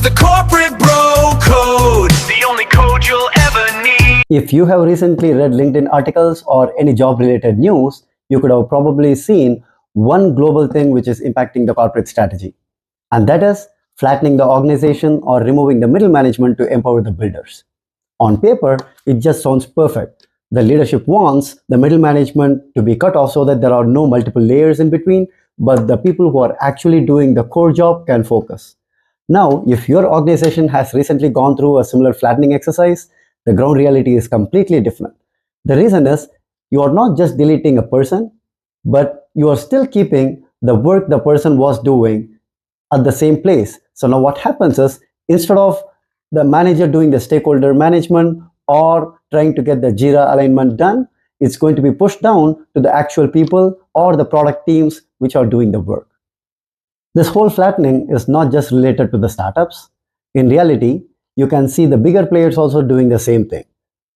The corporate bro code, the only code you'll ever need. If you have recently read LinkedIn articles or any job related news, you could have probably seen one global thing which is impacting the corporate strategy. And that is flattening the organization or removing the middle management to empower the builders. On paper, it just sounds perfect. The leadership wants the middle management to be cut off so that there are no multiple layers in between, but the people who are actually doing the core job can focus. Now, if your organization has recently gone through a similar flattening exercise, the ground reality is completely different. The reason is you are not just deleting a person, but you are still keeping the work the person was doing at the same place. So now what happens is instead of the manager doing the stakeholder management or trying to get the Jira alignment done, it's going to be pushed down to the actual people or the product teams which are doing the work. This whole flattening is not just related to the startups. In reality, you can see the bigger players also doing the same thing.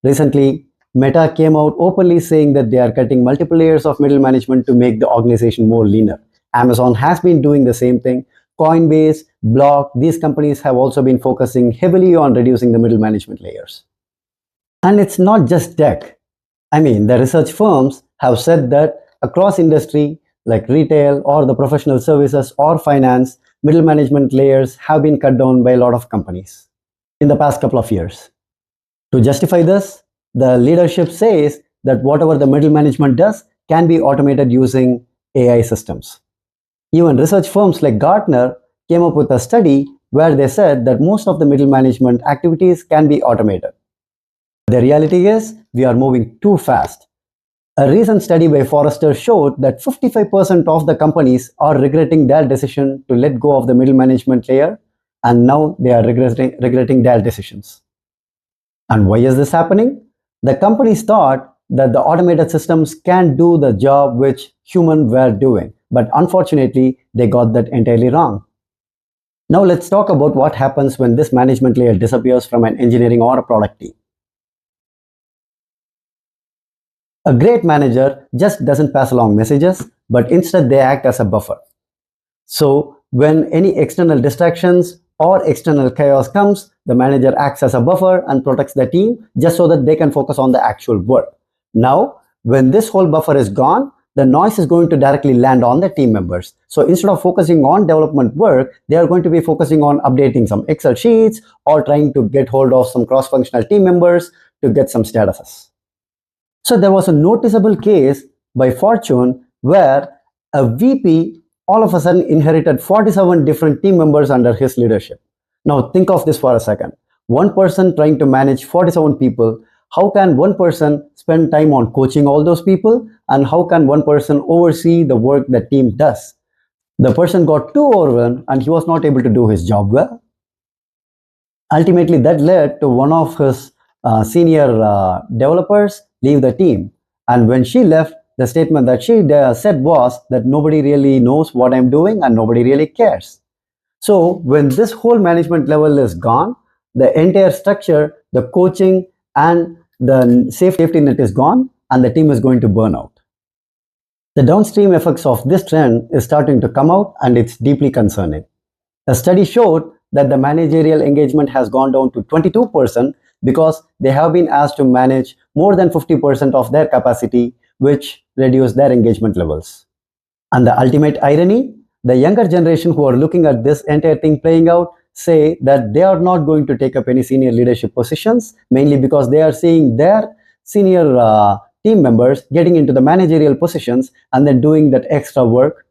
Recently, Meta came out openly saying that they are cutting multiple layers of middle management to make the organization more leaner. Amazon has been doing the same thing. Coinbase, Block, these companies have also been focusing heavily on reducing the middle management layers. And it's not just tech. The research firms have said that across industry, like retail or the professional services or finance, middle management layers have been cut down by a lot of companies in the past couple of years. To justify this, the leadership says that whatever the middle management does can be automated using AI systems. Even research firms like Gartner came up with a study where they said that most of the middle management activities can be automated. The reality is we are moving too fast. A recent study by Forrester showed that 55% of the companies are regretting their decision to let go of the middle management layer, and now they are regretting their decisions. And why is this happening? The companies thought that the automated systems can do the job which humans were doing, but unfortunately, they got that entirely wrong. Now let's talk about what happens when this management layer disappears from an engineering or a product team. A great manager just doesn't pass along messages, but instead they act as a buffer. So when any external distractions or external chaos comes, the manager acts as a buffer and protects the team just so that they can focus on the actual work. Now, when this whole buffer is gone, the noise is going to directly land on the team members. So instead of focusing on development work, they are going to be focusing on updating some Excel sheets or trying to get hold of some cross-functional team members to get some statuses. So there was a noticeable case by Fortune where a VP all of a sudden inherited 47 different team members under his leadership. Now think of this for a second. One person trying to manage 47 people. How can one person spend time on coaching all those people? And how can one person oversee the work the team does? The person got too overwhelmed and he was not able to do his job well. Ultimately, that led to one of his senior developers leave the team. And when she left, the statement that she said was that nobody really knows what I'm doing and nobody really cares. So when this whole management level is gone, the entire structure, the coaching and the safety net is gone and the team is going to burn out. The downstream effects of this trend is starting to come out and it's deeply concerning. A study showed that the managerial engagement has gone down to 22% because they have been asked to manage more than 50% of their capacity, which reduced their engagement levels. And the ultimate irony, the younger generation who are looking at this entire thing playing out say that they are not going to take up any senior leadership positions, mainly because they are seeing their senior team members getting into the managerial positions and then doing that extra work.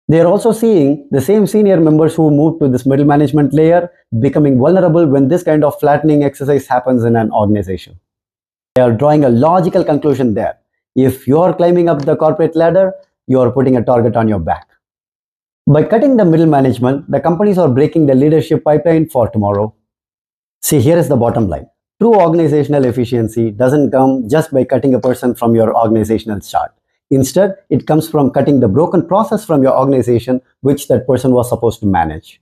They are also seeing the same senior members who moved to this middle management layer becoming vulnerable when this kind of flattening exercise happens in an organization. They are drawing a logical conclusion there. If you are climbing up the corporate ladder, you are putting a target on your back. By cutting the middle management, the companies are breaking the leadership pipeline for tomorrow. See, here is the bottom line. True organizational efficiency doesn't come just by cutting a person from your organizational chart. Instead, it comes from cutting the broken process from your organization, which that person was supposed to manage.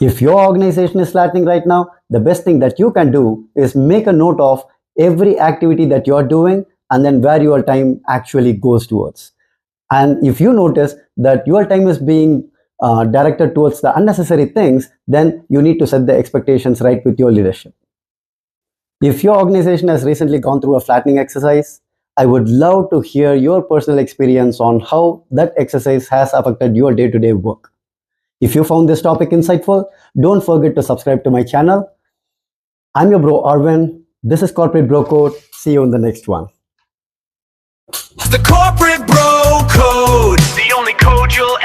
If your organization is flattening right now, the best thing that you can do is make a note of every activity that you're doing and then where your time actually goes towards. And if you notice that your time is being directed towards the unnecessary things, then you need to set the expectations right with your leadership. If your organization has recently gone through a flattening exercise, I would love to hear your personal experience on how that exercise has affected your day-to-day work. If you found this topic insightful, don't forget to subscribe to my channel. I'm your bro Arvin. This is Corporate Bro Code. See you in the next one. The corporate bro code, the only code you'll